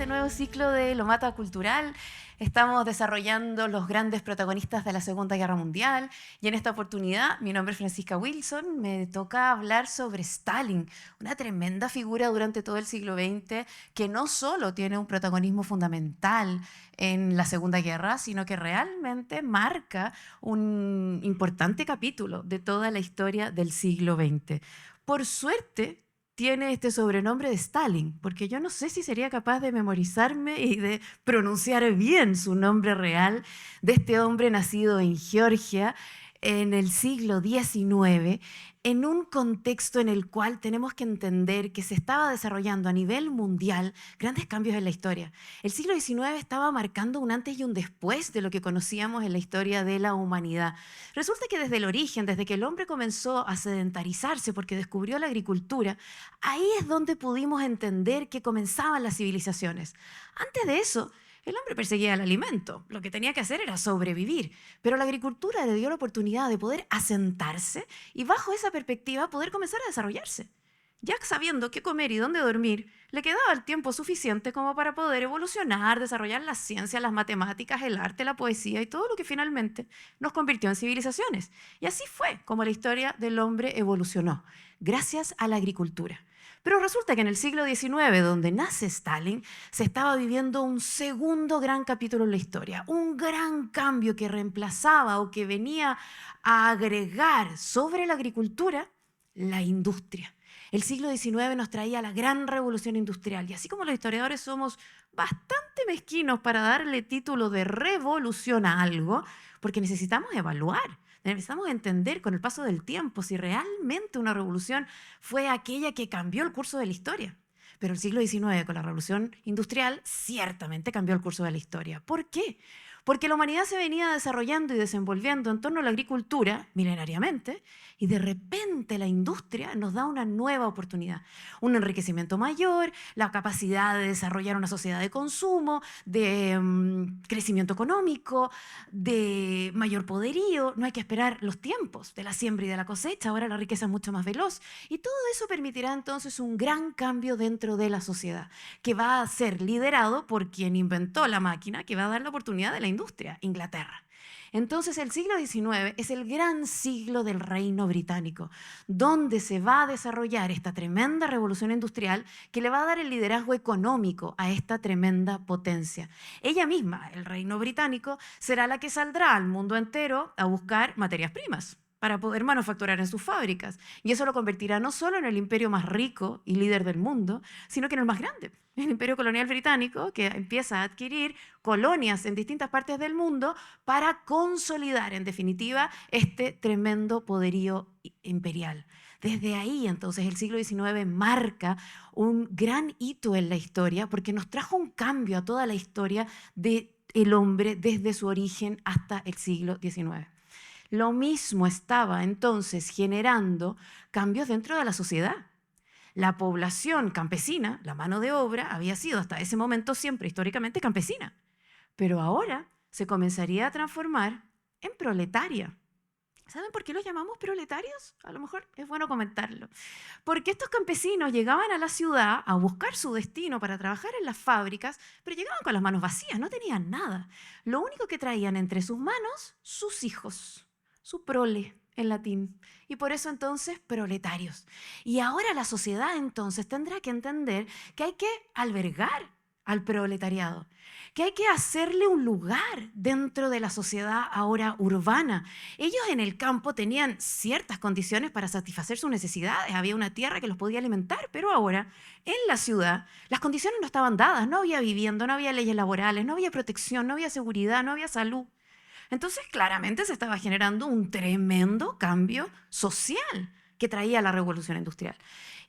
este nuevo ciclo de Lo Mata Cultural. Estamos desarrollando los grandes protagonistas de la Segunda Guerra Mundial y en esta oportunidad, mi nombre es Francisca Wilson, me toca hablar sobre Stalin, una tremenda figura durante todo el siglo XX que no solo tiene un protagonismo fundamental en la Segunda Guerra, sino que realmente marca un importante capítulo de toda la historia del siglo XX. Por suerte, tiene este sobrenombre de Stalin, porque yo no sé si sería capaz de memorizarme y de pronunciar bien su nombre real de este hombre nacido en Georgia en el siglo XIX, en un contexto en el cual tenemos que entender que se estaba desarrollando a nivel mundial grandes cambios en la historia. El siglo XIX estaba marcando un antes y un después de lo que conocíamos en la historia de la humanidad. Resulta que desde el origen, desde que el hombre comenzó a sedentarizarse porque descubrió la agricultura, ahí es donde pudimos entender que comenzaban las civilizaciones. Antes de eso, el hombre perseguía el alimento, lo que tenía que hacer era sobrevivir, pero la agricultura le dio la oportunidad de poder asentarse y bajo esa perspectiva poder comenzar a desarrollarse. Ya sabiendo qué comer y dónde dormir, le quedaba el tiempo suficiente como para poder evolucionar, desarrollar la ciencia, las matemáticas, el arte, la poesía y todo lo que finalmente nos convirtió en civilizaciones. Y así fue como la historia del hombre evolucionó, gracias a la agricultura. Pero resulta que en el siglo XIX, donde nace Stalin, se estaba viviendo un segundo gran capítulo en la historia, un gran cambio que reemplazaba o que venía a agregar sobre la agricultura la industria. El siglo XIX nos traía la gran revolución industrial y así como los historiadores somos bastante mezquinos para darle título de revolución a algo, porque necesitamos evaluar, necesitamos entender con el paso del tiempo si realmente una revolución fue aquella que cambió el curso de la historia. Pero el siglo XIX, con la revolución industrial, ciertamente cambió el curso de la historia. ¿Por qué? Porque la humanidad se venía desarrollando y desenvolviendo en torno a la agricultura milenariamente y de repente la industria nos da una nueva oportunidad, un enriquecimiento mayor, la capacidad de desarrollar una sociedad de consumo, de crecimiento económico, de mayor poderío. No hay que esperar los tiempos de la siembra y de la cosecha, ahora la riqueza es mucho más veloz y todo eso permitirá entonces un gran cambio dentro de la sociedad que va a ser liderado por quien inventó la máquina, que va a dar la oportunidad de la industria, Inglaterra. Entonces el siglo XIX es el gran siglo del reino británico, donde se va a desarrollar esta tremenda revolución industrial que le va a dar el liderazgo económico a esta tremenda potencia. Ella misma, el reino británico, será la que saldrá al mundo entero a buscar materias primas para poder manufacturar en sus fábricas. Y eso lo convertirá no solo en el imperio más rico y líder del mundo, sino que en el más grande. El imperio colonial británico, que empieza a adquirir colonias en distintas partes del mundo para consolidar, en definitiva, este tremendo poderío imperial. Desde ahí, entonces, el siglo XIX marca un gran hito en la historia porque nos trajo un cambio a toda la historia del hombre desde su origen hasta el siglo XIX. Lo mismo estaba entonces generando cambios dentro de la sociedad. La población campesina, la mano de obra, había sido hasta ese momento siempre históricamente campesina, pero ahora se comenzaría a transformar en proletaria. ¿Saben por qué los llamamos proletarios? A lo mejor es bueno comentarlo. Porque estos campesinos llegaban a la ciudad a buscar su destino para trabajar en las fábricas, pero llegaban con las manos vacías, no tenían nada. Lo único que traían entre sus manos, sus hijos, su prole en latín. Y por eso entonces proletarios. Y ahora la sociedad entonces tendrá que entender que hay que albergar al proletariado, que hay que hacerle un lugar dentro de la sociedad ahora urbana. Ellos en el campo tenían ciertas condiciones para satisfacer sus necesidades, había una tierra que los podía alimentar, pero ahora en la ciudad las condiciones no estaban dadas, no había vivienda, no había leyes laborales, no había protección, no había seguridad, no había salud. Entonces claramente se estaba generando un tremendo cambio social que traía la revolución industrial.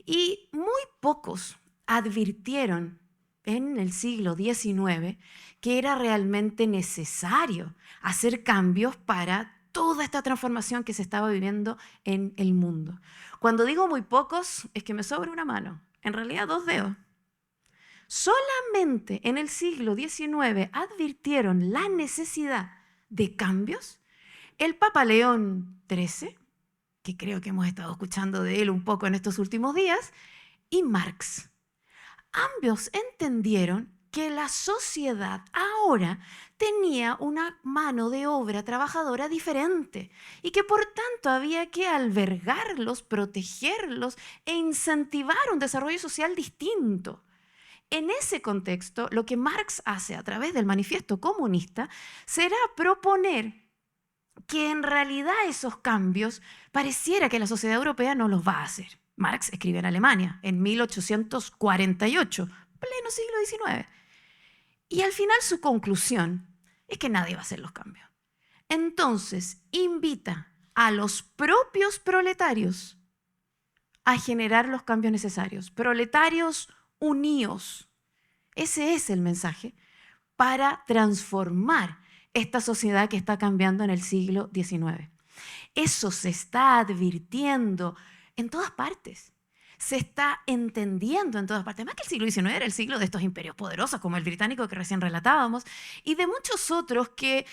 Y muy pocos advirtieron en el siglo XIX que era realmente necesario hacer cambios para toda esta transformación que se estaba viviendo en el mundo. Cuando digo muy pocos, es que me sobra una mano, en realidad dos dedos. Solamente en el siglo XIX advirtieron la necesidad de cambios el Papa León XIII, que creo que hemos estado escuchando de él un poco en estos últimos días, y Marx. Ambos entendieron que la sociedad ahora tenía una mano de obra trabajadora diferente y que por tanto había que albergarlos, protegerlos e incentivar un desarrollo social distinto. En ese contexto, lo que Marx hace a través del Manifiesto Comunista será proponer que en realidad esos cambios pareciera que la sociedad europea no los va a hacer. Marx escribe en Alemania en 1848, pleno siglo XIX. Y al final su conclusión es que nadie va a hacer los cambios. Entonces invita a los propios proletarios a generar los cambios necesarios. Proletarios unidos. Ese es el mensaje para transformar esta sociedad que está cambiando en el siglo XIX. Eso se está advirtiendo en todas partes. Se está entendiendo en todas partes. Además que el siglo XIX era el siglo de estos imperios poderosos, como el británico que recién relatábamos, y de muchos otros que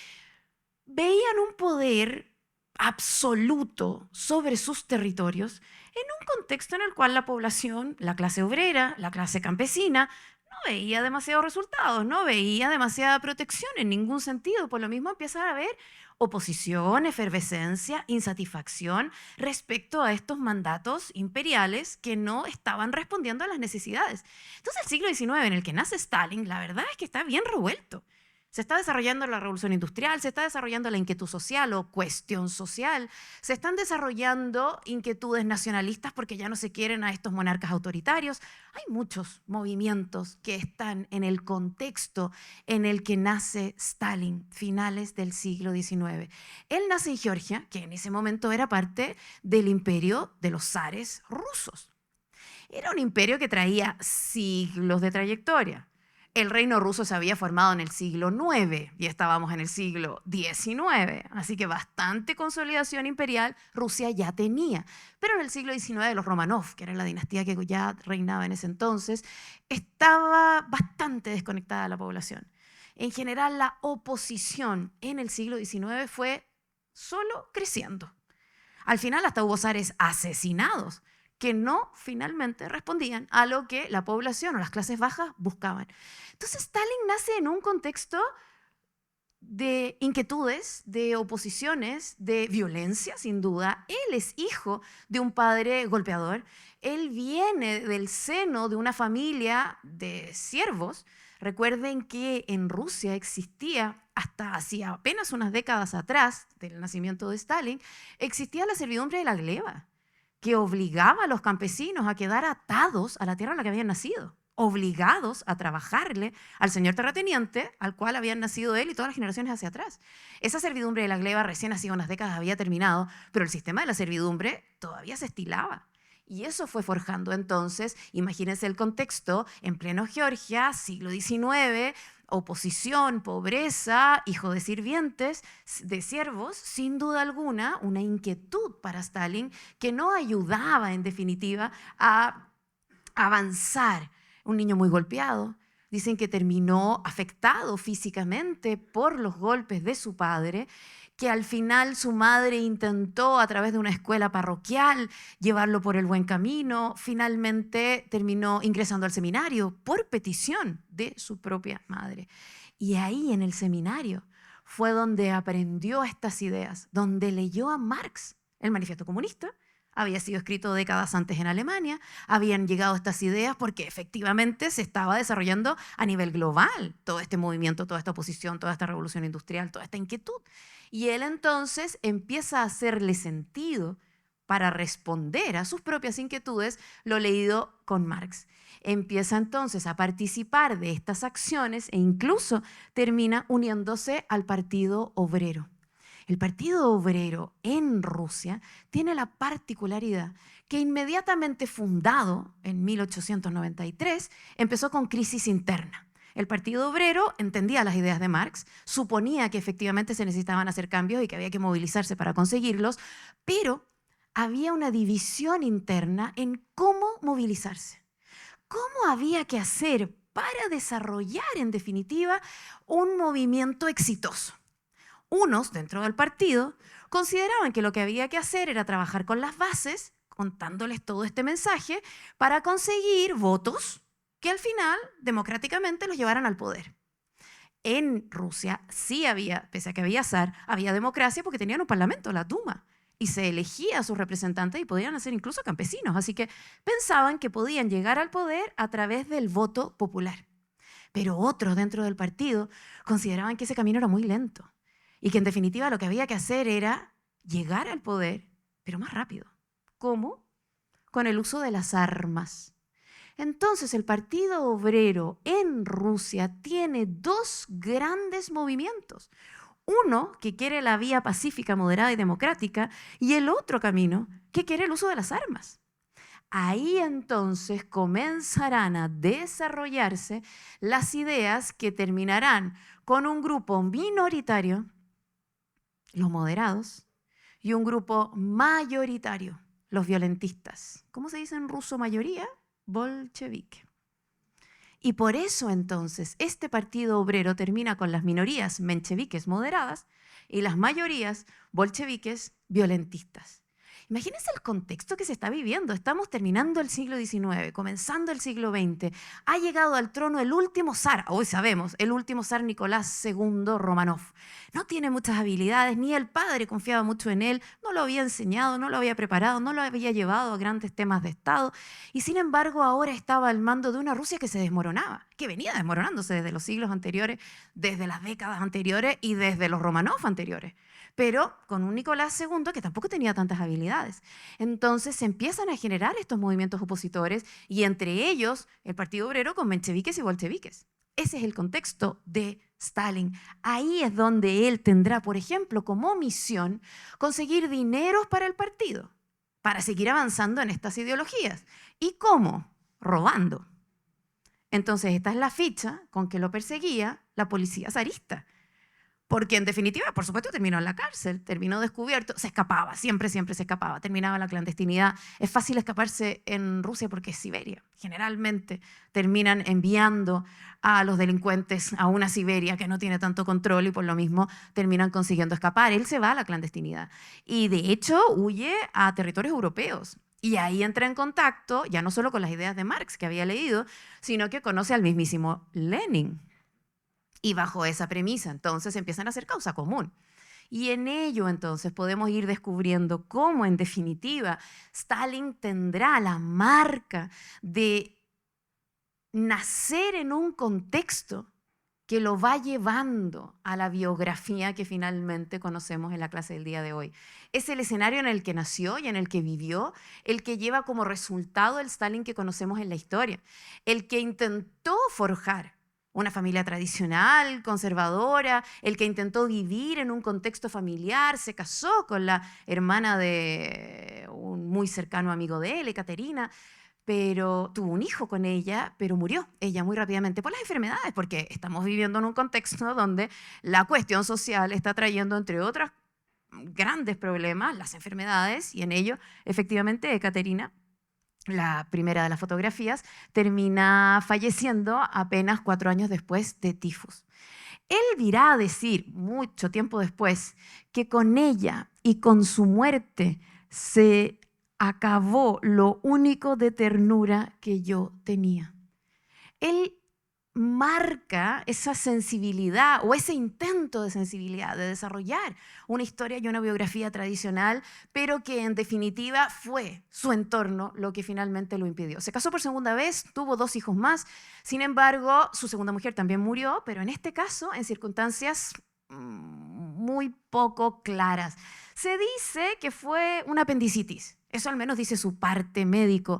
veían un poder absoluto sobre sus territorios en un contexto en el cual la población, la clase obrera, la clase campesina, no veía demasiados resultados, no veía demasiada protección en ningún sentido. Por lo mismo empieza a haber oposición, efervescencia, insatisfacción respecto a estos mandatos imperiales que no estaban respondiendo a las necesidades. Entonces el siglo XIX en el que nace Stalin, la verdad es que está bien revuelto. Se está desarrollando la revolución industrial, se está desarrollando la inquietud social o cuestión social, se están desarrollando inquietudes nacionalistas porque ya no se quieren a estos monarcas autoritarios. Hay muchos movimientos que están en el contexto en el que nace Stalin, finales del siglo XIX. Él nace en Georgia, que en ese momento era parte del imperio de los zares rusos. Era un imperio que traía siglos de trayectoria. El reino ruso se había formado en el siglo IX y estábamos en el siglo XIX, así que bastante consolidación imperial Rusia ya tenía. Pero en el siglo XIX los Romanov, que era la dinastía que ya reinaba en ese entonces, estaba bastante desconectada de la población. En general, la oposición en el siglo XIX fue solo creciendo. Al final hasta hubo zares asesinados que no finalmente respondían a lo que la población o las clases bajas buscaban. Entonces Stalin nace en un contexto de inquietudes, de oposiciones, de violencia, sin duda. Él es hijo de un padre golpeador. Él viene del seno de una familia de siervos. Recuerden que en Rusia existía, hasta hacía apenas unas décadas atrás del nacimiento de Stalin, existía la servidumbre de la gleba, que obligaba a los campesinos a quedar atados a la tierra en la que habían nacido, obligados a trabajarle al señor terrateniente al cual habían nacido él y todas las generaciones hacia atrás. Esa servidumbre de la gleba recién hacía unas décadas había terminado, pero el sistema de la servidumbre todavía se estilaba. Y eso fue forjando entonces, imagínense el contexto, en pleno Georgia, siglo XIX, oposición, pobreza, hijo de sirvientes, de siervos, sin duda alguna, una inquietud para Stalin que no ayudaba, en definitiva, a avanzar. Un niño muy golpeado, dicen que terminó afectado físicamente por los golpes de su padre, que al final su madre intentó a través de una escuela parroquial llevarlo por el buen camino, finalmente terminó ingresando al seminario por petición de su propia madre. Y ahí en el seminario fue donde aprendió estas ideas, donde leyó a Marx, el Manifiesto Comunista. Había sido escrito décadas antes en Alemania, habían llegado estas ideas porque efectivamente se estaba desarrollando a nivel global todo este movimiento, toda esta oposición, toda esta revolución industrial, toda esta inquietud. Y él entonces empieza a hacerle sentido para responder a sus propias inquietudes lo leído con Marx. Empieza entonces a participar de estas acciones e incluso termina uniéndose al Partido Obrero. El Partido Obrero en Rusia tiene la particularidad que inmediatamente fundado en 1893 empezó con crisis interna. El Partido Obrero entendía las ideas de Marx, suponía que efectivamente se necesitaban hacer cambios y que había que movilizarse para conseguirlos, pero había una división interna en cómo movilizarse, cómo había que hacer para desarrollar en definitiva un movimiento exitoso. Unos dentro del partido consideraban que lo que había que hacer era trabajar con las bases, contándoles todo este mensaje para conseguir votos que al final, democráticamente, los llevaran al poder. En Rusia sí había, pese a que había zar, había democracia porque tenían un parlamento, la Duma, y se elegía a sus representantes y podían ser incluso campesinos. Así que pensaban que podían llegar al poder a través del voto popular. Pero otros dentro del partido consideraban que ese camino era muy lento y que en definitiva lo que había que hacer era llegar al poder, pero más rápido. ¿Cómo? Con el uso de las armas. Entonces el Partido Obrero en Rusia tiene dos grandes movimientos. Uno que quiere la vía pacífica, moderada y democrática, y el otro camino que quiere el uso de las armas. Ahí entonces comenzarán a desarrollarse las ideas que terminarán con un grupo minoritario, los moderados, y un grupo mayoritario, los violentistas. ¿Cómo se dice en ruso mayoría? Bolchevique. Y por eso entonces este Partido Obrero termina con las minorías mencheviques moderadas y las mayorías bolcheviques violentistas. Imagínense el contexto que se está viviendo. Estamos terminando el siglo XIX, comenzando el siglo XX. Ha llegado al trono el último zar, hoy sabemos, el último zar Nicolás II Romanov. No tiene muchas habilidades, ni el padre confiaba mucho en él, no lo había enseñado, no lo había preparado, no lo había llevado a grandes temas de Estado. Y sin embargo ahora estaba al mando de una Rusia que se desmoronaba, que venía desmoronándose desde los siglos anteriores, desde las décadas anteriores y desde los Romanov anteriores, pero con un Nicolás II que tampoco tenía tantas habilidades. Entonces se empiezan a generar estos movimientos opositores y entre ellos el Partido Obrero con mencheviques y bolcheviques. Ese es el contexto de Stalin. Ahí es donde él tendrá, por ejemplo, como misión conseguir dineros para el partido, para seguir avanzando en estas ideologías. ¿Y cómo? Robando. Entonces esta es la ficha con que lo perseguía la policía zarista. Porque en definitiva, por supuesto, terminó en la cárcel, terminó descubierto, se escapaba, siempre se escapaba, terminaba en la clandestinidad. Es fácil escaparse en Rusia porque es Siberia. Generalmente terminan enviando a los delincuentes a una Siberia que no tiene tanto control y por lo mismo terminan consiguiendo escapar. Él se va a la clandestinidad y de hecho huye a territorios europeos. Y ahí entra en contacto ya no solo con las ideas de Marx que había leído, sino que conoce al mismísimo Lenin. Y bajo esa premisa, entonces, empiezan a hacer causa común. Y en ello, entonces, podemos ir descubriendo cómo, en definitiva, Stalin tendrá la marca de nacer en un contexto que lo va llevando a la biografía que finalmente conocemos en la clase del día de hoy. Es el escenario en el que nació y en el que vivió, el que lleva como resultado el Stalin que conocemos en la historia, el que intentó forjar una familia tradicional, conservadora, el que intentó vivir en un contexto familiar, se casó con la hermana de un muy cercano amigo de él, Ekaterina, pero tuvo un hijo con ella, pero murió ella muy rápidamente por las enfermedades, porque estamos viviendo en un contexto donde la cuestión social está trayendo, entre otros grandes problemas, las enfermedades, y en ello, efectivamente, Ekaterina, la primera de las fotografías, termina falleciendo apenas 4 años después de tifus. Él virá a decir, mucho tiempo después, que con ella y con su muerte se acabó lo único de ternura que yo tenía. Él marca esa sensibilidad o ese intento de sensibilidad, de desarrollar una historia y una biografía tradicional, pero que en definitiva fue su entorno lo que finalmente lo impidió. Se casó por segunda vez, tuvo 2 hijos más, sin embargo, su segunda mujer también murió, pero en este caso en circunstancias muy poco claras. Se dice que fue una apendicitis, eso al menos dice su parte médico,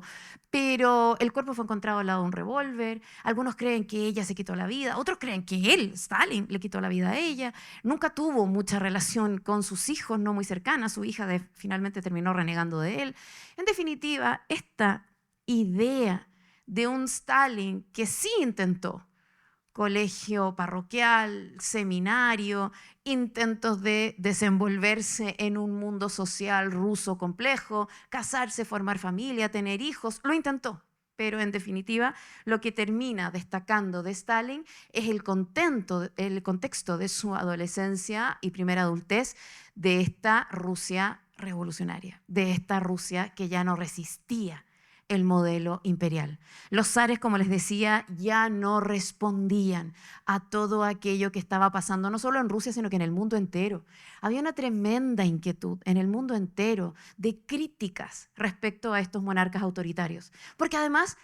pero el cuerpo fue encontrado al lado de un revólver. Algunos creen que ella se quitó la vida, otros creen que él, Stalin, le quitó la vida a ella. Nunca tuvo mucha relación con sus hijos, no muy cercana. Su hija finalmente terminó renegando de él. En definitiva, esta idea de un Stalin que sí intentó colegio parroquial, seminario, intentos de desenvolverse en un mundo social ruso complejo, casarse, formar familia, tener hijos, lo intentó. Pero en definitiva, lo que termina destacando de Stalin es el contexto de su adolescencia y primera adultez de esta Rusia revolucionaria, de esta Rusia que ya no resistía el modelo imperial. Los zares, como les decía, ya no respondían a todo aquello que estaba pasando, no solo en Rusia, sino que en el mundo entero. Había una tremenda inquietud en el mundo entero de críticas respecto a estos monarcas autoritarios. Porque además,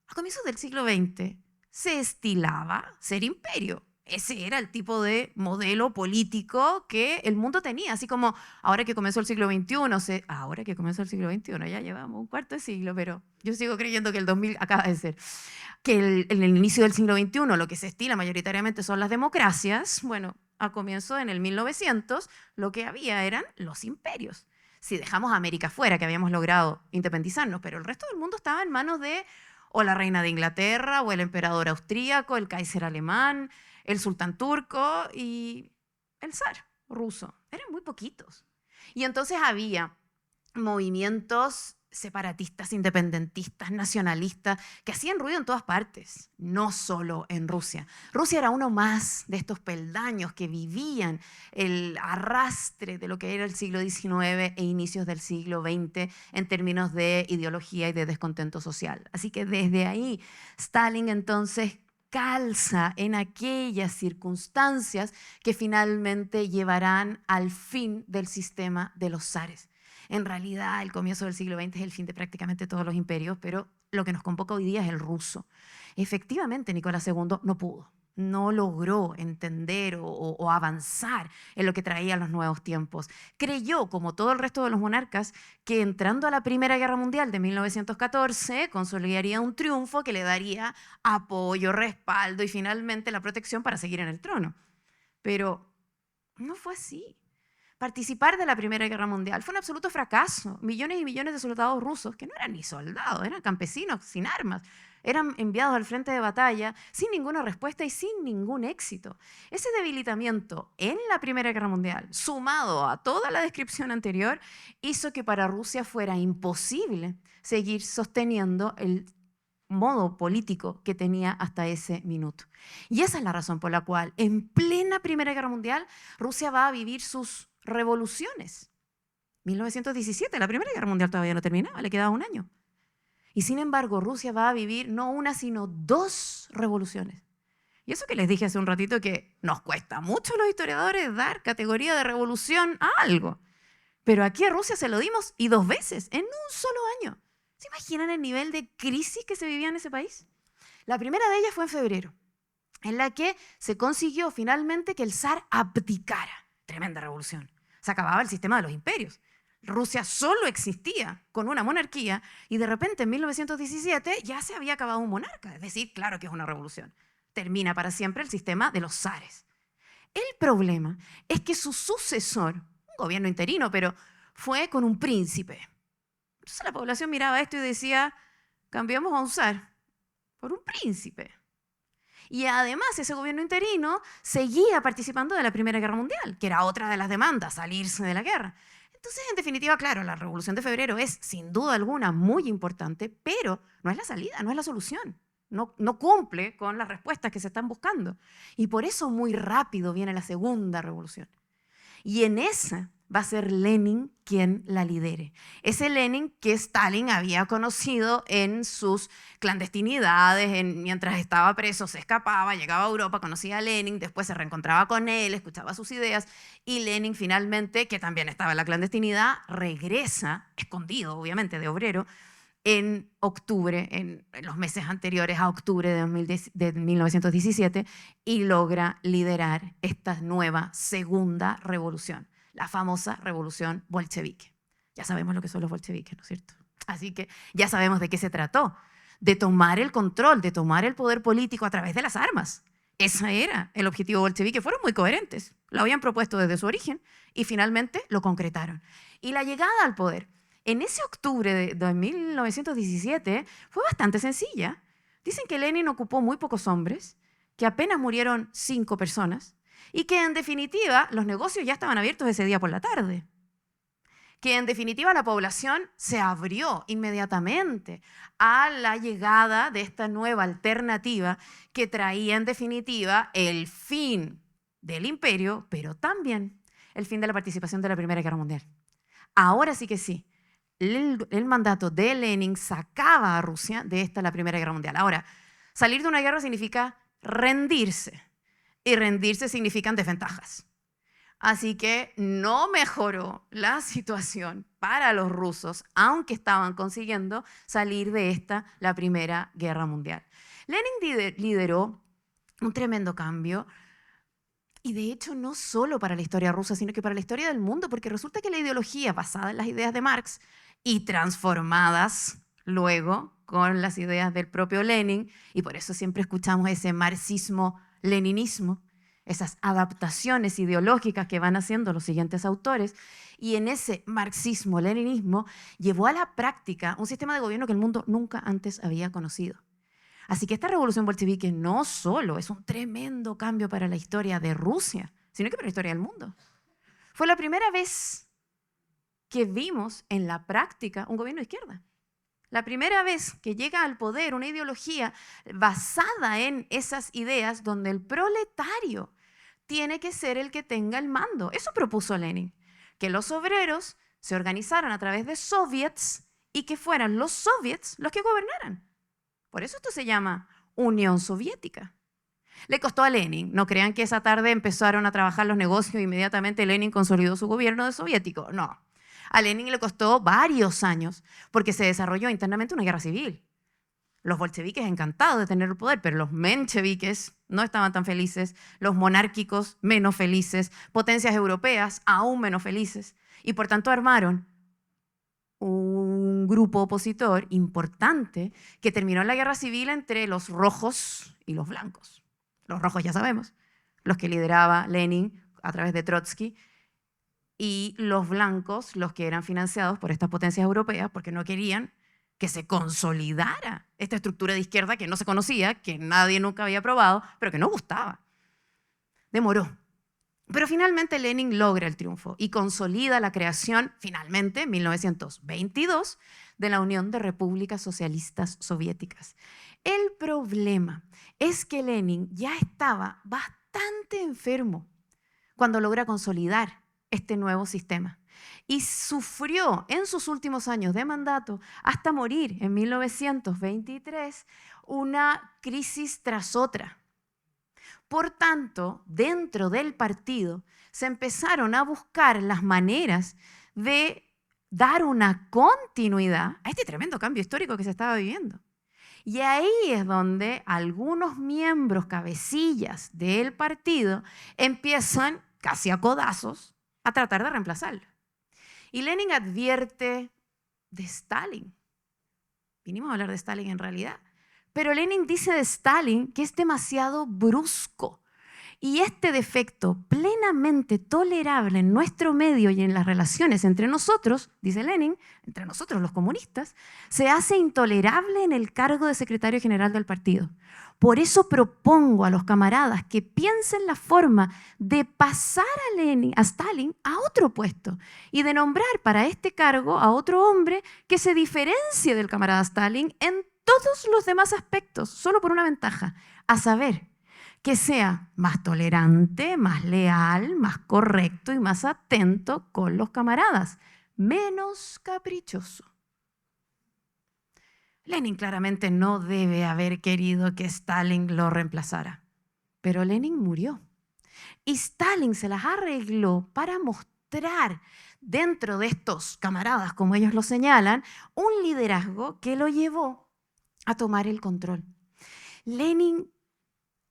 a comienzos del siglo XX, se estilaba ser imperio. Ese era el tipo de modelo político que el mundo tenía, así como ahora que comenzó el siglo XXI, ahora que comenzó el siglo XXI, ya llevamos un cuarto de siglo, pero yo sigo creyendo que el 2000 acaba de ser, que en el inicio del siglo XXI lo que se estila mayoritariamente son las democracias. Bueno, a comienzo en el 1900 lo que había eran los imperios. Si dejamos a América fuera, que habíamos logrado independizarnos, pero el resto del mundo estaba en manos de o la reina de Inglaterra, o el emperador austríaco, el Kaiser alemán, el sultán turco y el zar ruso. Eran muy poquitos. Y entonces había movimientos separatistas, independentistas, nacionalistas, que hacían ruido en todas partes, no solo en Rusia. Rusia era uno más de estos peldaños que vivían el arrastre de lo que era el siglo XIX e inicios del siglo XX en términos de ideología y de descontento social. Así que desde ahí, Stalin entonces calza en aquellas circunstancias que finalmente llevarán al fin del sistema de los zares. En realidad, el comienzo del siglo XX es el fin de prácticamente todos los imperios, pero lo que nos convoca hoy día es el ruso. Efectivamente, Nicolás II no pudo, no logró entender o avanzar en lo que traían los nuevos tiempos. Creyó, como todo el resto de los monarcas, que entrando a la Primera Guerra Mundial de 1914 consolidaría un triunfo que le daría apoyo, respaldo y finalmente la protección para seguir en el trono. Pero no fue así. Participar de la Primera Guerra Mundial fue un absoluto fracaso. Millones y millones de soldados rusos, que no eran ni soldados, eran campesinos sin armas, eran enviados al frente de batalla sin ninguna respuesta y sin ningún éxito. Ese debilitamiento en la Primera Guerra Mundial, sumado a toda la descripción anterior, hizo que para Rusia fuera imposible seguir sosteniendo el modo político que tenía hasta ese minuto. Y esa es la razón por la cual en plena Primera Guerra Mundial Rusia va a vivir sus revoluciones. 1917, la Primera Guerra Mundial todavía no terminaba, le quedaba un año. Y sin embargo, Rusia va a vivir no una, sino dos revoluciones. Y eso que les dije hace un ratito, que nos cuesta mucho a los historiadores dar categoría de revolución a algo. Pero aquí a Rusia se lo dimos y dos veces, en un solo año. ¿Se imaginan el nivel de crisis que se vivía en ese país? La primera de ellas fue en febrero, en la que se consiguió finalmente que el zar abdicara. Tremenda revolución. Se acababa el sistema de los imperios. Rusia solo existía con una monarquía y de repente en 1917 ya se había acabado un monarca. Es decir, claro que es una revolución. Termina para siempre el sistema de los zares. El problema es que su sucesor, un gobierno interino, pero fue con un príncipe. Entonces la población miraba esto y decía, cambiamos a un zar por un príncipe. Y además ese gobierno interino seguía participando de la Primera Guerra Mundial, que era otra de las demandas, salirse de la guerra. Entonces, en definitiva, claro, la Revolución de Febrero es sin duda alguna muy importante, pero no es la salida, no es la solución. No cumple con las respuestas que se están buscando. Y por eso muy rápido viene la Segunda Revolución. Y en esa va a ser Lenin quien la lidere. Ese Lenin que Stalin había conocido en sus clandestinidades, mientras estaba preso, se escapaba, llegaba a Europa, conocía a Lenin, después se reencontraba con él, escuchaba sus ideas, y Lenin finalmente, que también estaba en la clandestinidad, regresa, escondido obviamente de obrero, en octubre, en los meses anteriores a octubre de 1917, y logra liderar esta nueva segunda revolución, la famosa revolución bolchevique. Ya sabemos lo que son los bolcheviques, ¿no es cierto? Así que ya sabemos de qué se trató, de tomar el control, de tomar el poder político a través de las armas. Ese era el objetivo bolchevique. Fueron muy coherentes, lo habían propuesto desde su origen y finalmente lo concretaron. Y la llegada al poder en ese octubre de 1917 fue bastante sencilla. Dicen que Lenin ocupó muy pocos hombres, que apenas murieron 5 personas y que en definitiva los negocios ya estaban abiertos ese día por la tarde. Que en definitiva la población se abrió inmediatamente a la llegada de esta nueva alternativa que traía en definitiva el fin del imperio, pero también el fin de la participación de la Primera Guerra Mundial. Ahora sí que sí. el mandato de Lenin sacaba a Rusia de la Primera Guerra Mundial. Ahora, salir de una guerra significa rendirse, y rendirse significan desventajas. Así que no mejoró la situación para los rusos, aunque estaban consiguiendo salir de la Primera Guerra Mundial. Lenin lideró un tremendo cambio, y de hecho no solo para la historia rusa, sino que para la historia del mundo, porque resulta que la ideología basada en las ideas de Marx y transformadas luego con las ideas del propio Lenin, y por eso siempre escuchamos ese marxismo-leninismo, esas adaptaciones ideológicas que van haciendo los siguientes autores, y en ese marxismo-leninismo llevó a la práctica un sistema de gobierno que el mundo nunca antes había conocido. Así que esta revolución bolchevique no solo es un tremendo cambio para la historia de Rusia, sino que para la historia del mundo. Fue la primera vez que vimos en la práctica un gobierno de izquierda. La primera vez que llega al poder una ideología basada en esas ideas donde el proletario tiene que ser el que tenga el mando. Eso propuso Lenin, que los obreros se organizaran a través de soviets y que fueran los soviets los que gobernaran. Por eso esto se llama Unión Soviética. Le costó a Lenin. No crean que esa tarde empezaron a trabajar los negocios y inmediatamente Lenin consolidó su gobierno de soviético. No. A Lenin le costó varios años porque se desarrolló internamente una guerra civil. Los bolcheviques encantados de tener el poder, pero los mencheviques no estaban tan felices, los monárquicos menos felices, potencias europeas aún menos felices, y por tanto armaron un grupo opositor importante que terminó en la guerra civil entre los rojos y los blancos. Los rojos ya sabemos, los que lideraba Lenin a través de Trotsky, y los blancos, los que eran financiados por estas potencias europeas porque no querían que se consolidara esta estructura de izquierda que no se conocía, que nadie nunca había probado, pero que no gustaba. Demoró. Pero finalmente Lenin logra el triunfo y consolida la creación, finalmente, en 1922, de la Unión de Repúblicas Socialistas Soviéticas. El problema es que Lenin ya estaba bastante enfermo cuando logra consolidar este nuevo sistema y sufrió en sus últimos años de mandato, hasta morir en 1923, una crisis tras otra. Por tanto, dentro del partido se empezaron a buscar las maneras de dar una continuidad a este tremendo cambio histórico que se estaba viviendo. Y ahí es donde algunos miembros, cabecillas del partido, empiezan, casi a codazos, a tratar de reemplazarlo. Y Lenin advierte de Stalin. Vinimos a hablar de Stalin en realidad. Pero Lenin dice de Stalin que es demasiado brusco. Y este defecto plenamente tolerable en nuestro medio y en las relaciones entre nosotros, dice Lenin, entre nosotros los comunistas, se hace intolerable en el cargo de secretario general del partido. Por eso propongo a los camaradas que piensen la forma de pasar a Stalin a otro puesto y de nombrar para este cargo a otro hombre que se diferencie del camarada Stalin en todos los demás aspectos, solo por una ventaja, a saber, que sea más tolerante, más leal, más correcto y más atento con los camaradas, menos caprichoso. Lenin claramente no debe haber querido que Stalin lo reemplazara, pero Lenin murió. Y Stalin se las arregló para mostrar dentro de estos camaradas, como ellos lo señalan, un liderazgo que lo llevó a tomar el control. Lenin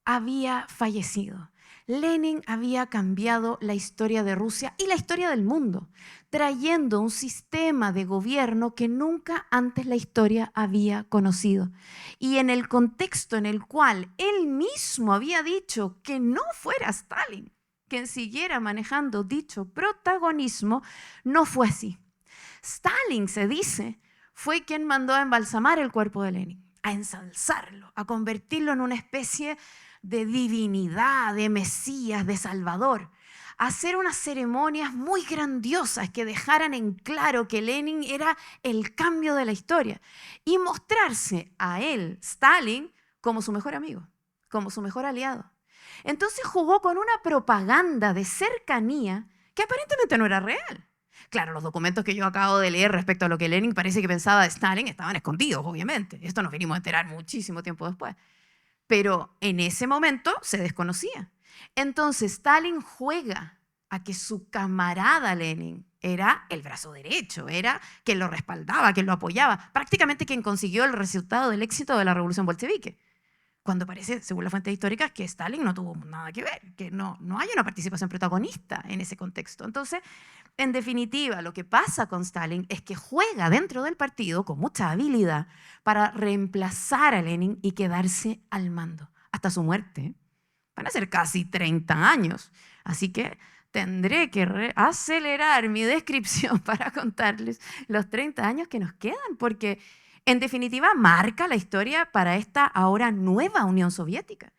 había fallecido. Lenin había cambiado la historia de Rusia y la historia del mundo, trayendo un sistema de gobierno que nunca antes la historia había conocido. Y en el contexto en el cual él mismo había dicho que no fuera Stalin quien siguiera manejando dicho protagonismo, no fue así. Stalin, se dice, fue quien mandó a embalsamar el cuerpo de Lenin, a ensalzarlo, a convertirlo en una especie de divinidad, de Mesías, de Salvador, hacer unas ceremonias muy grandiosas que dejaran en claro que Lenin era el cambio de la historia y mostrarse a él, Stalin, como su mejor amigo, como su mejor aliado. Entonces jugó con una propaganda de cercanía que aparentemente no era real. Claro, los documentos que yo acabo de leer respecto a lo que Lenin parece que pensaba de Stalin estaban escondidos, obviamente. Esto nos venimos a enterar muchísimo tiempo después. Pero en ese momento se desconocía. Entonces Stalin juega a que su camarada Lenin era el brazo derecho, era quien lo respaldaba, quien lo apoyaba, prácticamente quien consiguió el resultado del éxito de la revolución bolchevique. Cuando parece, según las fuentes históricas, que Stalin no tuvo nada que ver, que no hay una participación protagonista en ese contexto. Entonces, en definitiva, lo que pasa con Stalin es que juega dentro del partido con mucha habilidad para reemplazar a Lenin y quedarse al mando hasta su muerte. Van a ser casi 30 años. Así que tendré que acelerar mi descripción para contarles los 30 años que nos quedan, porque en definitiva marca la historia para esta ahora nueva Unión Soviética.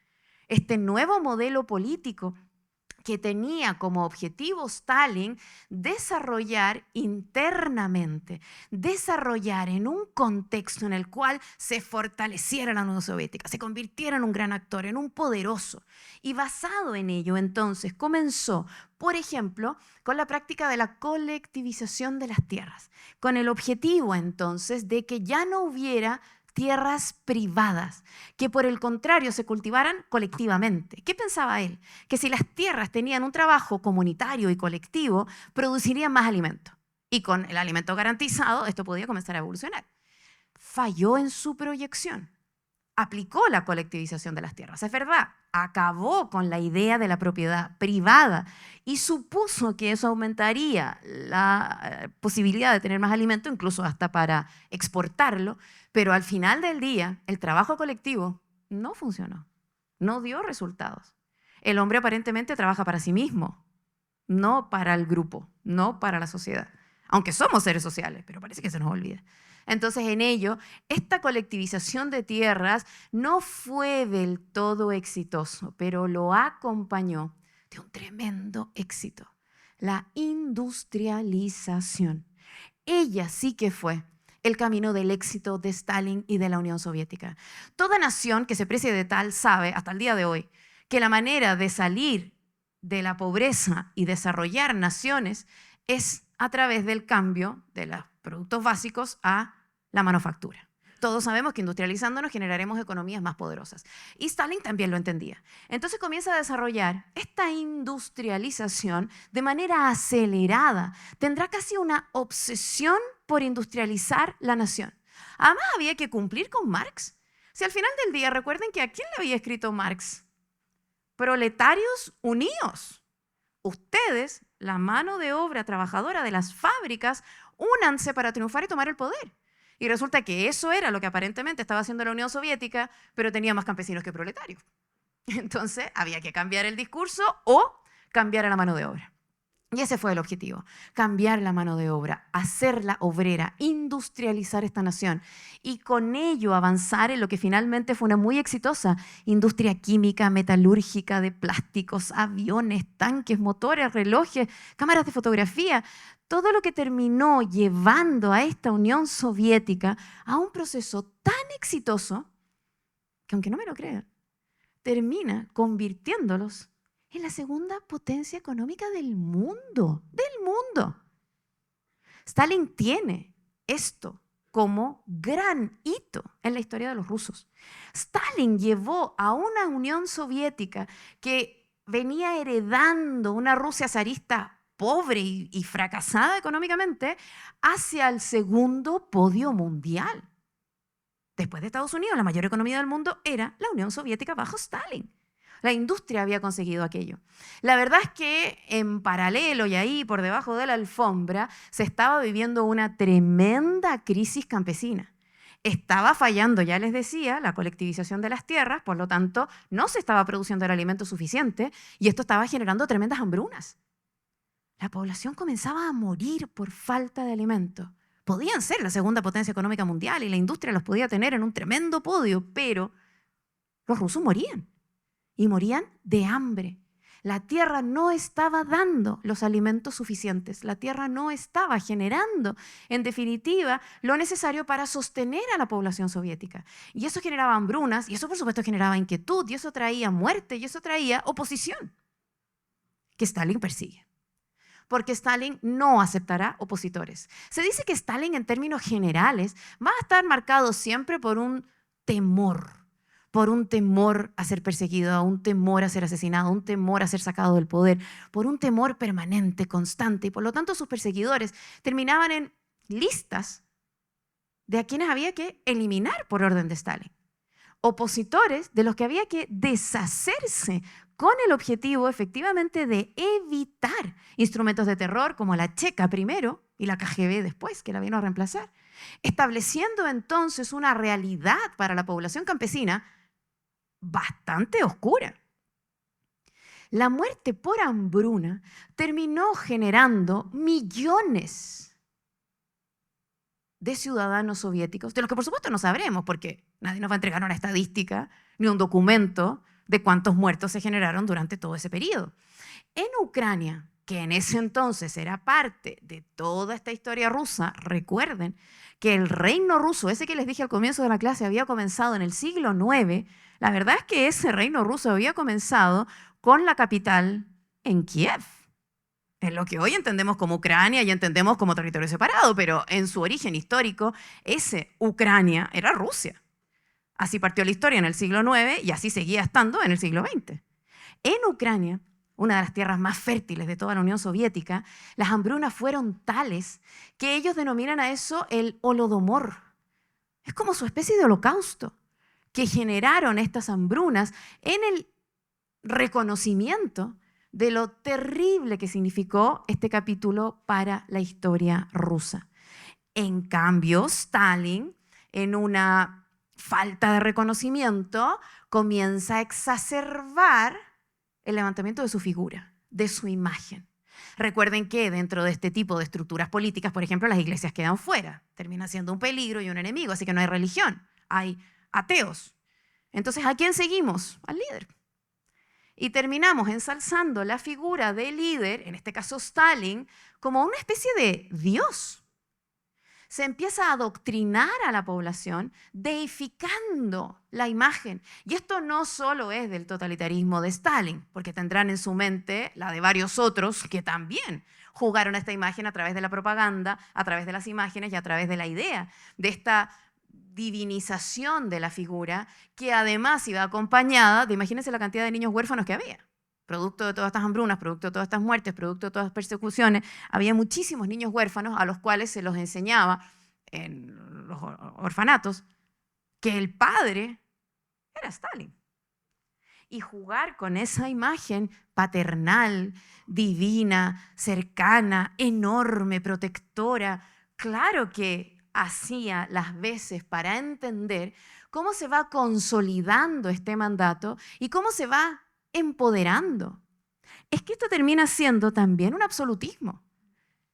Este nuevo modelo político que tenía como objetivo Stalin desarrollar internamente, desarrollar en un contexto en el cual se fortaleciera la Unión Soviética, se convirtiera en un gran actor, en un poderoso. Y basado en ello, entonces, comenzó, por ejemplo, con la práctica de la colectivización de las tierras, con el objetivo, entonces, de que ya no hubiera tierras privadas, que por el contrario se cultivaran colectivamente. ¿Qué pensaba él? Que si las tierras tenían un trabajo comunitario y colectivo, producirían más alimento. Y con el alimento garantizado, esto podía comenzar a evolucionar. Falló en su proyección. Aplicó la colectivización de las tierras, es verdad, acabó con la idea de la propiedad privada y supuso que eso aumentaría la posibilidad de tener más alimento, incluso hasta para exportarlo, pero al final del día el trabajo colectivo no funcionó, no dio resultados. El hombre aparentemente trabaja para sí mismo, no para el grupo, no para la sociedad, aunque somos seres sociales, pero parece que se nos olvida. Entonces, en ello, esta colectivización de tierras no fue del todo exitoso, pero lo acompañó de un tremendo éxito, la industrialización. Ella sí que fue el camino del éxito de Stalin y de la Unión Soviética. Toda nación que se precie de tal sabe, hasta el día de hoy, que la manera de salir de la pobreza y desarrollar naciones es a través del cambio de los productos básicos a la manufactura. Todos sabemos que industrializándonos generaremos economías más poderosas. Y Stalin también lo entendía. Entonces comienza a desarrollar esta industrialización de manera acelerada. Tendrá casi una obsesión por industrializar la nación. Además había que cumplir con Marx. Si al final del día, recuerden que ¿a quién le había escrito Marx? Proletarios unidos. Ustedes, la mano de obra trabajadora de las fábricas, únanse para triunfar y tomar el poder. Y resulta que eso era lo que aparentemente estaba haciendo la Unión Soviética, pero tenía más campesinos que proletarios. Entonces había que cambiar el discurso o cambiar a la mano de obra. Y ese fue el objetivo, cambiar la mano de obra, hacerla obrera, industrializar esta nación y con ello avanzar en lo que finalmente fue una muy exitosa industria química, metalúrgica, de plásticos, aviones, tanques, motores, relojes, cámaras de fotografía, todo lo que terminó llevando a esta Unión Soviética a un proceso tan exitoso que, aunque no me lo crean, termina convirtiéndolos en la segunda potencia económica del mundo, Stalin tiene esto como gran hito en la historia de los rusos. Stalin llevó a una Unión Soviética que venía heredando una Rusia zarista pobre y fracasada económicamente hacia el segundo podio mundial. Después de Estados Unidos, la mayor economía del mundo era la Unión Soviética bajo Stalin. La industria había conseguido aquello. La verdad es que en paralelo y ahí por debajo de la alfombra se estaba viviendo una tremenda crisis campesina. Estaba fallando, ya les decía, la colectivización de las tierras, por lo tanto no se estaba produciendo el alimento suficiente y esto estaba generando tremendas hambrunas. La población comenzaba a morir por falta de alimento. Podían ser la segunda potencia económica mundial y la industria los podía tener en un tremendo podio, pero los rusos morían. Y morían de hambre. La tierra no estaba dando los alimentos suficientes. La tierra no estaba generando, en definitiva, lo necesario para sostener a la población soviética. Y eso generaba hambrunas, y eso por supuesto generaba inquietud, y eso traía muerte, y eso traía oposición, que Stalin persigue. porque Stalin no aceptará opositores. Se dice que Stalin, en términos generales, va a estar marcado siempre por un temor a ser perseguido, un temor a ser asesinado, un temor a ser sacado del poder, por un temor permanente, constante, y por lo tanto sus perseguidores terminaban en listas de a quienes había que eliminar por orden de Stalin. Opositores de los que había que deshacerse con el objetivo efectivamente de evitar instrumentos de terror como la Checa primero y la KGB después, que la vino a reemplazar, estableciendo entonces una realidad para la población campesina bastante oscura. La muerte por hambruna terminó generando millones de ciudadanos soviéticos, de los que por supuesto no sabremos, porque nadie nos va a entregar una estadística ni un documento de cuántos muertos se generaron durante todo ese periodo. En Ucrania, que en ese entonces era parte de toda esta historia rusa, recuerden que el reino ruso, ese que les dije al comienzo de la clase, había comenzado en el siglo IX. La verdad es que ese reino ruso había comenzado con la capital en Kiev, en lo que hoy entendemos como Ucrania y entendemos como territorio separado, pero en su origen histórico, ese Ucrania era Rusia. Así partió la historia en el siglo IX y así seguía estando en el siglo XX. En Ucrania, una de las tierras más fértiles de toda la Unión Soviética, las hambrunas fueron tales que ellos denominan a eso el Holodomor. Es como su especie de holocausto que generaron estas hambrunas en el reconocimiento de lo terrible que significó este capítulo para la historia rusa. En cambio, Stalin, en una falta de reconocimiento, comienza a exacerbar el levantamiento de su figura, de su imagen. Recuerden que dentro de este tipo de estructuras políticas, por ejemplo, las iglesias quedan fuera, terminan siendo un peligro y un enemigo, así que no hay religión, hay ateos. Entonces, ¿a quién seguimos? Al líder. Y terminamos ensalzando la figura del líder, en este caso Stalin, como una especie de Dios. Se empieza a adoctrinar a la población, deificando la imagen. Y esto no solo es del totalitarismo de Stalin, porque tendrán en su mente la de varios otros que también jugaron a esta imagen a través de la propaganda, a través de las imágenes y a través de la idea de esta divinización de la figura, que además iba acompañada de, imagínense la cantidad de niños huérfanos que había. Producto de todas estas hambrunas, producto de todas estas muertes, producto de todas estas persecuciones, había muchísimos niños huérfanos a los cuales se los enseñaba en los orfanatos que el padre era Stalin. Y jugar con esa imagen paternal, divina, cercana, enorme, protectora, claro que hacía las veces para entender cómo se va consolidando este mandato y cómo se va empoderando. Es que esto termina siendo también un absolutismo.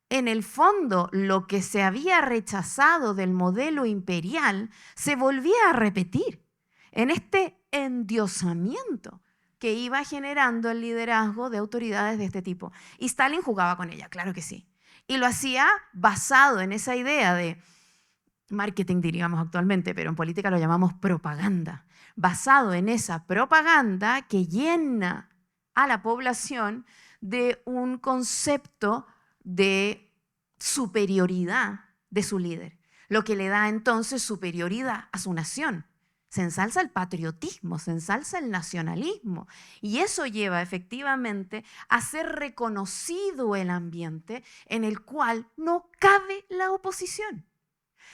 En el fondo, lo que se había rechazado del modelo imperial se volvía a repetir en este endiosamiento que iba generando el liderazgo de autoridades de este tipo. Y Stalin jugaba con ella, claro que sí. Y lo hacía basado en esa idea de marketing, diríamos actualmente, pero en política lo llamamos propaganda. Basado en esa propaganda que llena a la población de un concepto de superioridad de su líder, lo que le da entonces superioridad a su nación. Se ensalza el patriotismo, se ensalza el nacionalismo, y eso lleva efectivamente a ser reconocido el ambiente en el cual no cabe la oposición.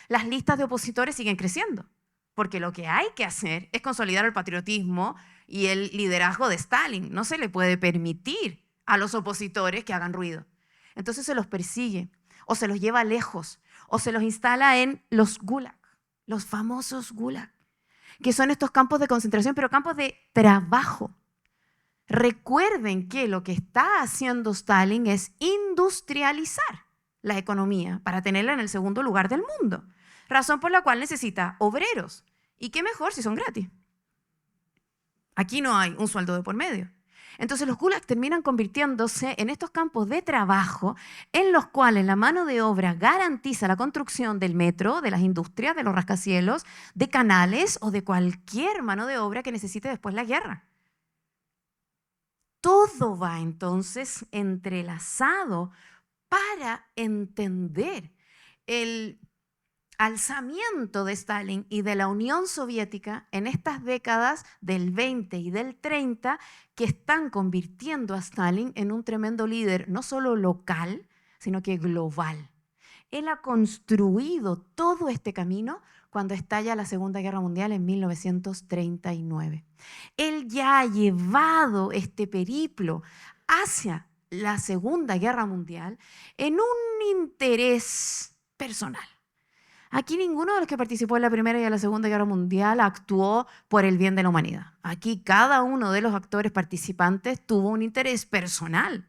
Las listas de opositores siguen creciendo, porque lo que hay que hacer es consolidar el patriotismo y el liderazgo de Stalin. No se le puede permitir a los opositores que hagan ruido. Entonces se los persigue, o se los lleva lejos, o se los instala en los gulag, los famosos gulag, que son estos campos de concentración, pero campos de trabajo. Recuerden que lo que está haciendo Stalin es industrializar la economía para tenerla en el segundo lugar del mundo. Razón por la cual necesita obreros. ¿Y qué mejor si son gratis? Aquí no hay un sueldo de por medio. Entonces los gulags terminan convirtiéndose en estos campos de trabajo en los cuales la mano de obra garantiza la construcción del metro, de las industrias, de los rascacielos, de canales o de cualquier mano de obra que necesite después la guerra. Todo todo va entonces entrelazado para entender el alzamiento de Stalin y de la Unión Soviética en estas décadas del 20 y del 30 que están convirtiendo a Stalin en un tremendo líder, no solo local, sino que global. Él ha construido todo este camino cuando estalla la Segunda Guerra Mundial en 1939. Él ya ha llevado este periplo hacia la Segunda Guerra Mundial en un interés personal. Aquí ninguno de los que participó en la Primera y en la Segunda Guerra Mundial actuó por el bien de la humanidad. Aquí cada uno de los actores participantes tuvo un interés personal,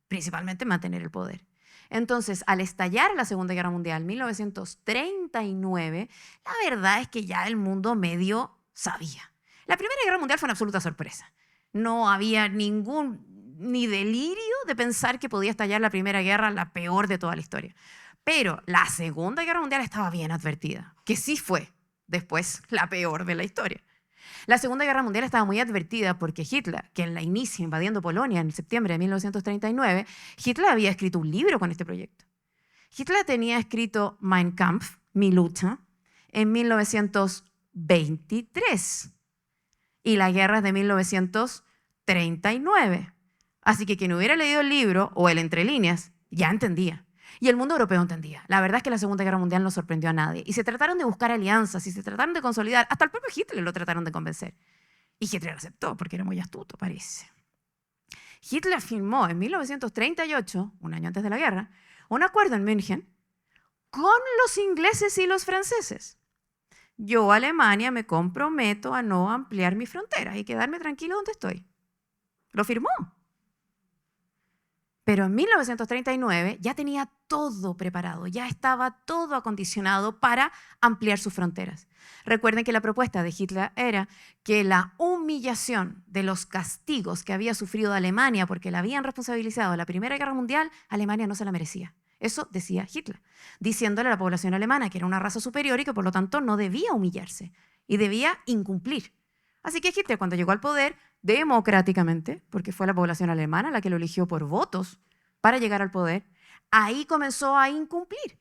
principalmente en mantener el poder. Entonces, al estallar la Segunda Guerra Mundial en 1939, la verdad es que ya el mundo medio sabía. La Primera Guerra Mundial fue una absoluta sorpresa. No había ni delirio de pensar que podía estallar la Primera Guerra, la peor de toda la historia. Pero la Segunda Guerra Mundial estaba bien advertida, que sí fue después la peor de la historia. La Segunda Guerra Mundial estaba muy advertida porque Hitler, que la inicia invadiendo Polonia en septiembre de 1939, Hitler había escrito un libro con este proyecto. Hitler tenía escrito Mein Kampf, Mi lucha, en 1923 y la guerra es de 1939. Así que quien hubiera leído el libro o el entre líneas ya entendía. Y el mundo europeo entendía. La verdad es que la Segunda Guerra Mundial no sorprendió a nadie. Y se trataron de buscar alianzas, y se trataron de consolidar. Hasta el propio Hitler lo trataron de convencer. Y Hitler aceptó, porque era muy astuto, parece. Hitler firmó en 1938, un año antes de la guerra, un acuerdo en München con los ingleses y los franceses. Yo, Alemania, me comprometo a no ampliar mis fronteras y quedarme tranquilo donde estoy. Lo firmó. Pero en 1939 ya tenía todo preparado, ya estaba todo acondicionado para ampliar sus fronteras. Recuerden que la propuesta de Hitler era que la humillación de los castigos que había sufrido Alemania porque la habían responsabilizado en la Primera Guerra Mundial, Alemania no se la merecía. Eso decía Hitler, diciéndole a la población alemana que era una raza superior y que por lo tanto no debía humillarse y debía incumplir. Así que Hitler, cuando llegó al poder, democráticamente, porque fue la población alemana la que lo eligió por votos para llegar al poder, ahí comenzó a incumplir.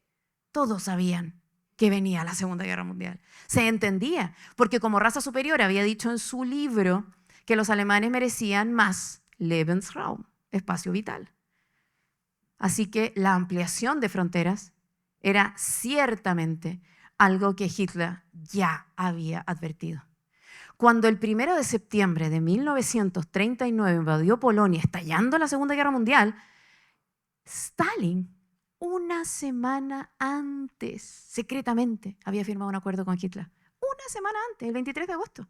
Todos sabían que venía la Segunda Guerra Mundial. Se entendía, porque como raza superior había dicho en su libro que los alemanes merecían más Lebensraum, espacio vital. Así que la ampliación de fronteras era ciertamente algo que Hitler ya había advertido. Cuando el 1 de septiembre de 1939 invadió Polonia, estallando la Segunda Guerra Mundial, Stalin, una semana antes, secretamente, había firmado un acuerdo con Hitler. Una semana antes, el 23 de agosto.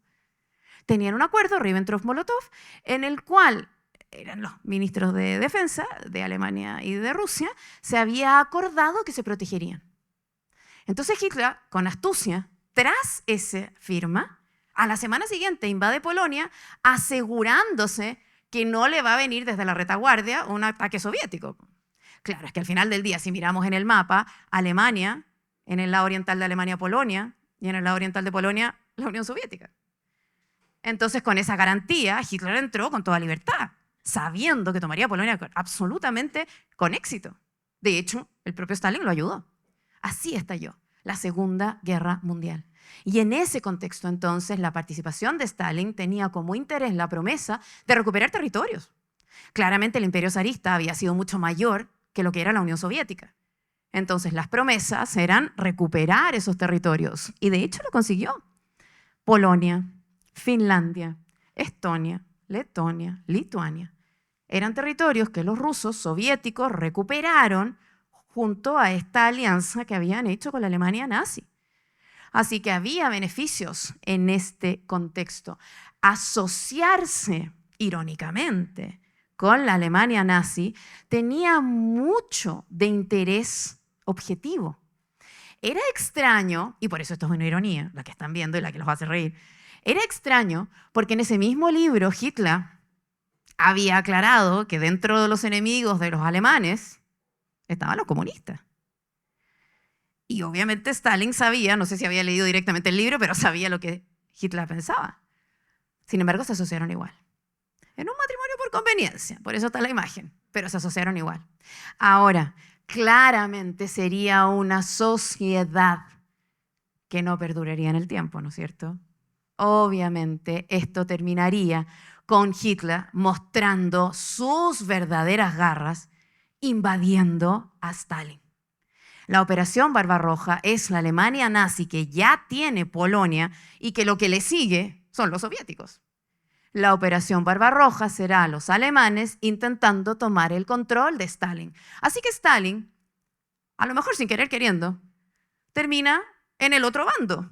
Tenían un acuerdo, Ribbentrop-Molotov, en el cual eran los ministros de defensa de Alemania y de Rusia, se había acordado que se protegerían. Entonces Hitler, con astucia, tras esa firma, a la semana siguiente invade Polonia asegurándose que no le va a venir desde la retaguardia un ataque soviético. Claro, es que al final del día, si miramos en el mapa, Alemania, en el lado oriental de Alemania, Polonia, y en el lado oriental de Polonia, la Unión Soviética. Entonces, con esa garantía, Hitler entró con toda libertad, sabiendo que tomaría Polonia absolutamente con éxito. De hecho, el propio Stalin lo ayudó. Así estalló la Segunda Guerra Mundial. Y en ese contexto, entonces, la participación de Stalin tenía como interés la promesa de recuperar territorios. Claramente el imperio zarista había sido mucho mayor que lo que era la Unión Soviética. Entonces las promesas eran recuperar esos territorios. Y de hecho lo consiguió. Polonia, Finlandia, Estonia, Letonia, Lituania. Eran territorios que los rusos soviéticos recuperaron junto a esta alianza que habían hecho con la Alemania nazi. Así que había beneficios en este contexto. Asociarse, irónicamente, con la Alemania nazi tenía mucho de interés objetivo. Era extraño, y por eso esto es una ironía, la que están viendo y la que los hace reír, era extraño porque en ese mismo libro Hitler había aclarado que dentro de los enemigos de los alemanes estaban los comunistas. Y obviamente Stalin sabía, no sé si había leído directamente el libro, pero sabía lo que Hitler pensaba. Sin embargo, se asociaron igual. En un matrimonio por por conveniencia, por eso está la imagen, pero se asociaron igual. Ahora, claramente sería una sociedad que no perduraría en el tiempo, ¿no es cierto? Obviamente esto terminaría con Hitler mostrando sus verdaderas garras, invadiendo a Stalin. La Operación Barbarroja es la Alemania nazi que ya tiene Polonia y que lo que le sigue son los soviéticos. La Operación Barbarroja será los alemanes intentando tomar el control de Stalin. Así que Stalin, a lo mejor sin querer queriendo, termina en el otro bando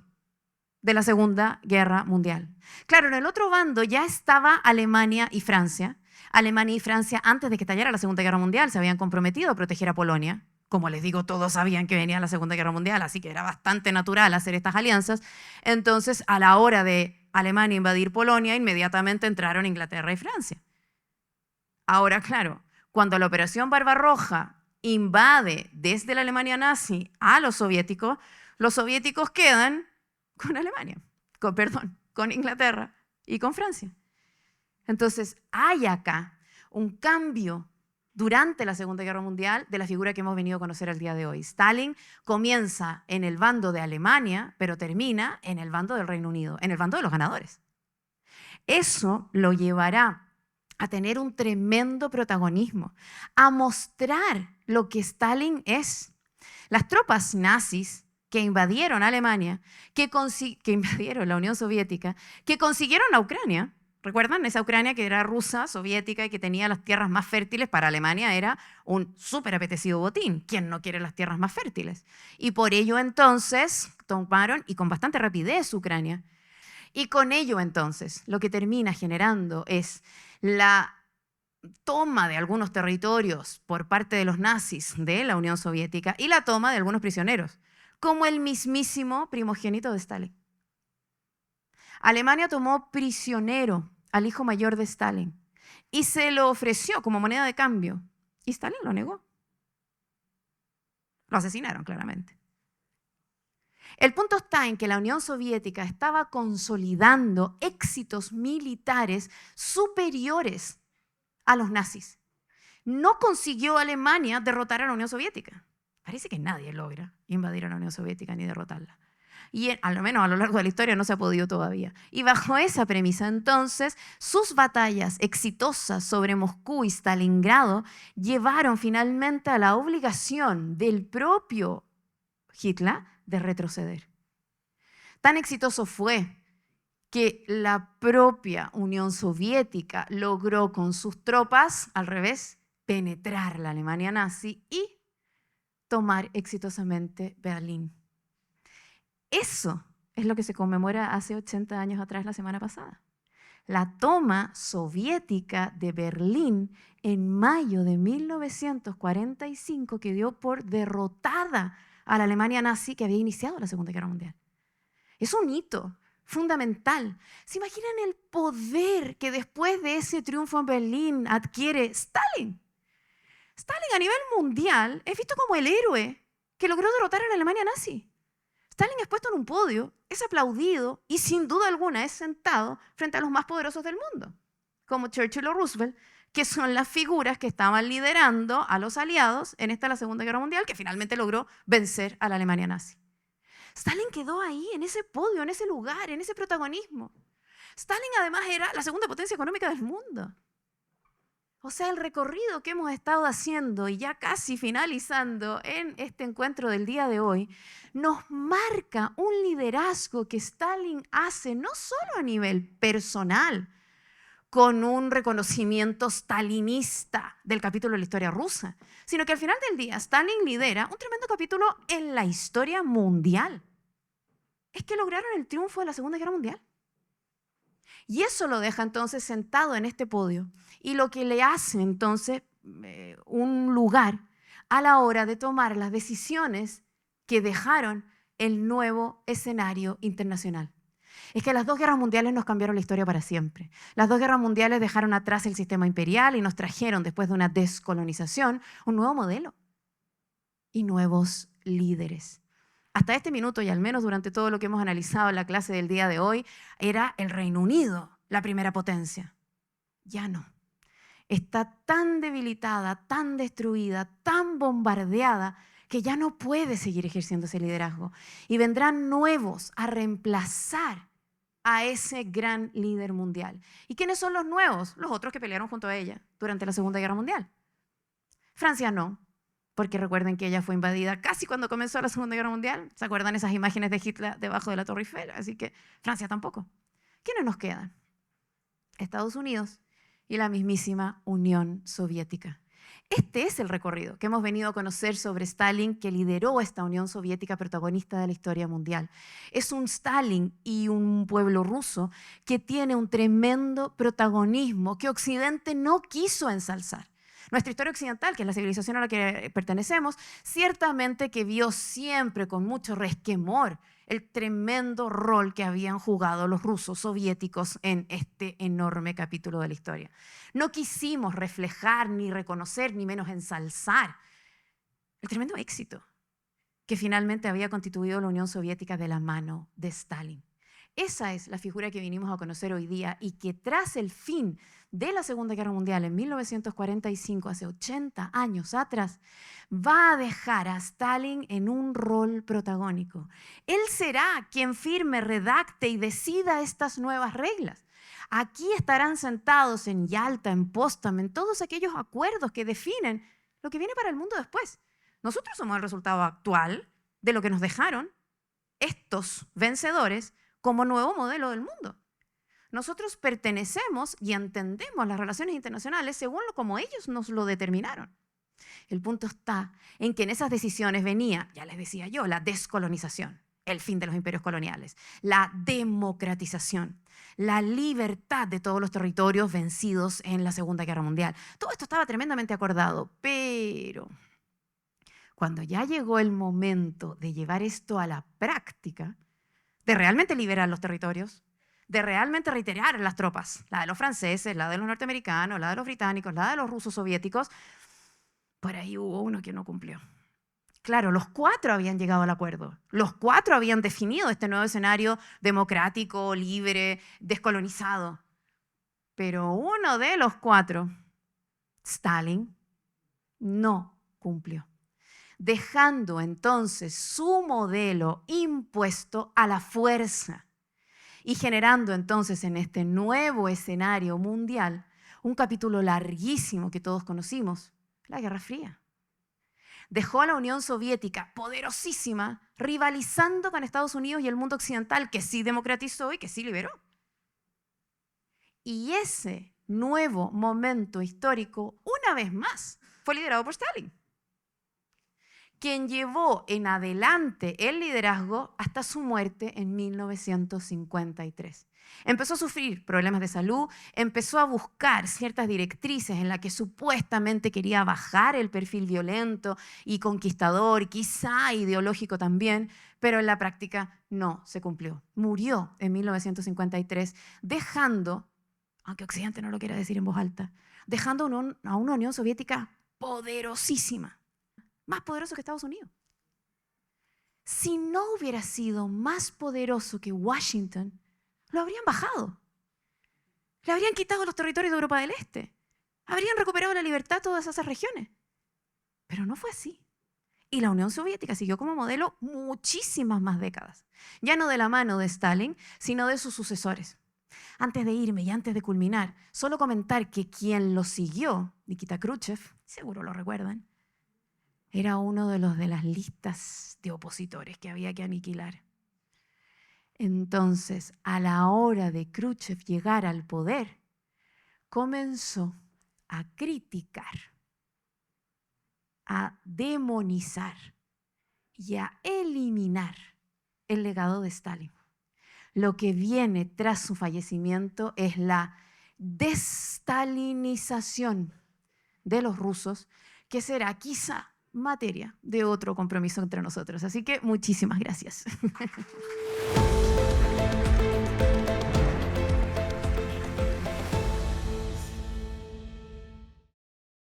de la Segunda Guerra Mundial. Claro, en el otro bando ya estaba Alemania y Francia. Alemania y Francia, antes de que estallara la Segunda Guerra Mundial, se habían comprometido a proteger a Polonia. Como les digo, todos sabían que venía la Segunda Guerra Mundial, así que era bastante natural hacer estas alianzas. Entonces, a la hora de Alemania invadir Polonia, inmediatamente entraron Inglaterra y Francia. Ahora, claro, cuando la Operación Barbarroja invade desde la Alemania nazi a los soviéticos quedan con Alemania, con Inglaterra y con Francia. Entonces, hay acá un cambio durante la Segunda Guerra Mundial de la figura que hemos venido a conocer el día de hoy. Stalin comienza en el bando de Alemania, pero termina en el bando del Reino Unido, en el bando de los ganadores. Eso lo llevará a tener un tremendo protagonismo, a mostrar lo que Stalin es. Las tropas nazis que invadieron Alemania, que invadieron la Unión Soviética, que consiguieron la Ucrania. ¿Recuerdan? Esa Ucrania que era rusa, soviética y que tenía las tierras más fértiles, para Alemania era un súper apetecido botín. ¿Quién no quiere las tierras más fértiles? Y por ello entonces tomaron, y con bastante rapidez, Ucrania. Y con ello entonces lo que termina generando es la toma de algunos territorios por parte de los nazis de la Unión Soviética y la toma de algunos prisioneros, como el mismísimo primogénito de Stalin. Alemania tomó prisionero al hijo mayor de Stalin y se lo ofreció como moneda de cambio. Y Stalin lo negó. Lo asesinaron claramente. El punto está en que la Unión Soviética estaba consolidando éxitos militares superiores a los nazis. No consiguió Alemania derrotar a la Unión Soviética. Parece que nadie logra invadir a la Unión Soviética ni derrotarla. Y al menos a lo largo de la historia no se ha podido todavía. Y bajo esa premisa, entonces, sus batallas exitosas sobre Moscú y Stalingrado llevaron finalmente a la obligación del propio Hitler de retroceder. Tan exitoso fue que la propia Unión Soviética logró con sus tropas, al revés, penetrar la Alemania nazi y tomar exitosamente Berlín. Eso es lo que se conmemora hace 80 años atrás, la semana pasada. La toma soviética de Berlín en mayo de 1945, que dio por derrotada a la Alemania nazi que había iniciado la Segunda Guerra Mundial. Es un hito fundamental. ¿Se imaginan el poder que después de ese triunfo en Berlín adquiere Stalin? Stalin a nivel mundial es visto como el héroe que logró derrotar a la Alemania nazi. Stalin es puesto en un podio, es aplaudido y sin duda alguna es sentado frente a los más poderosos del mundo, como Churchill o Roosevelt, que son las figuras que estaban liderando a los aliados en la Segunda Guerra Mundial, que finalmente logró vencer a la Alemania nazi. Stalin quedó ahí, en ese podio, en ese lugar, en ese protagonismo. Stalin además era la segunda potencia económica del mundo. O sea, el recorrido que hemos estado haciendo y ya casi finalizando en este encuentro del día de hoy, nos marca un liderazgo que Stalin hace no solo a nivel personal, con un reconocimiento stalinista del capítulo de la historia rusa, sino que al final del día Stalin lidera un tremendo capítulo en la historia mundial. Es que lograron el triunfo de la Segunda Guerra Mundial. Y eso lo deja entonces sentado en este podio y lo que le hace entonces un lugar a la hora de tomar las decisiones que dejaron el nuevo escenario internacional. Es que las dos guerras mundiales nos cambiaron la historia para siempre. Las dos guerras mundiales dejaron atrás el sistema imperial y nos trajeron, después de una descolonización, un nuevo modelo y nuevos líderes. Hasta este minuto, y al menos durante todo lo que hemos analizado en la clase del día de hoy, era el Reino Unido la primera potencia. Ya no. está tan debilitada, tan destruida, tan bombardeada, que ya no puede seguir ejerciendo ese liderazgo. Y vendrán nuevos a reemplazar a ese gran líder mundial. ¿Y quiénes son los nuevos? Los otros que pelearon junto a ella durante la Segunda Guerra Mundial. Francia no, porque recuerden que ella fue invadida casi cuando comenzó la Segunda Guerra Mundial. ¿Se acuerdan esas imágenes de Hitler debajo de la Torre Eiffel? Así que Francia tampoco. ¿Quiénes nos quedan? Estados Unidos y la mismísima Unión Soviética. Este es el recorrido que hemos venido a conocer sobre Stalin, que lideró esta Unión Soviética protagonista de la historia mundial. Es un Stalin y un pueblo ruso que tiene un tremendo protagonismo que Occidente no quiso ensalzar. Nuestra historia occidental, que es la civilización a la que pertenecemos, ciertamente que vio siempre con mucho resquemor el tremendo rol que habían jugado los rusos soviéticos en este enorme capítulo de la historia. No quisimos reflejar, ni reconocer, ni menos ensalzar el tremendo éxito que finalmente había constituido la Unión Soviética de la mano de Stalin. Esa es la figura que vinimos a conocer hoy día y que tras el fin de la Segunda Guerra Mundial en 1945, hace 80 años atrás, va a dejar a Stalin en un rol protagónico. Él será quien firme, redacte y decida estas nuevas reglas. Aquí estarán sentados en Yalta, en Potsdam, en todos aquellos acuerdos que definen lo que viene para el mundo después. Nosotros somos el resultado actual de lo que nos dejaron estos vencedores como nuevo modelo del mundo. Nosotros pertenecemos y entendemos las relaciones internacionales según como ellos nos lo determinaron. El punto está en que en esas decisiones venía, ya les decía yo, la descolonización, el fin de los imperios coloniales, la democratización, la libertad de todos los territorios vencidos en la Segunda Guerra Mundial. Todo esto estaba tremendamente acordado, pero cuando ya llegó el momento de llevar esto a la práctica, de realmente liberar los territorios, de realmente reiterar las tropas, la de los franceses, la de los norteamericanos, la de los británicos, la de los rusos soviéticos, por ahí hubo uno que no cumplió. Claro, los cuatro habían llegado al acuerdo, los cuatro habían definido este nuevo escenario democrático, libre, descolonizado, pero uno de los cuatro, Stalin, no cumplió, dejando entonces su modelo impuesto a la fuerza y generando entonces en este nuevo escenario mundial un capítulo larguísimo que todos conocimos, la Guerra Fría. Dejó a la Unión Soviética poderosísima, rivalizando con Estados Unidos y el mundo occidental, que sí democratizó y que sí liberó. Y ese nuevo momento histórico, una vez más, fue liderado por Stalin, quien llevó en adelante el liderazgo hasta su muerte en 1953. Empezó a sufrir problemas de salud, empezó a buscar ciertas directrices en las que supuestamente quería bajar el perfil violento y conquistador, quizá ideológico también, pero en la práctica no se cumplió. Murió en 1953, dejando, aunque Occidente no lo quiera decir en voz alta, dejando a una Unión Soviética poderosísima, más poderoso que Estados Unidos. Si no hubiera sido más poderoso que Washington, lo habrían bajado. Le habrían quitado los territorios de Europa del Este. Habrían recuperado la libertad de todas esas regiones. Pero no fue así. Y la Unión Soviética siguió como modelo muchísimas más décadas. Ya no de la mano de Stalin, sino de sus sucesores. Antes de irme y antes de culminar, solo comentar que quien lo siguió, Nikita Khrushchev, seguro lo recuerdan, era uno de los de las listas de opositores que había que aniquilar. Entonces, a la hora de Khrushchev llegar al poder, comenzó a criticar, a demonizar y a eliminar el legado de Stalin. Lo que viene tras su fallecimiento es la destalinización de los rusos, que será quizá materia de otro compromiso entre nosotros. Así que muchísimas gracias.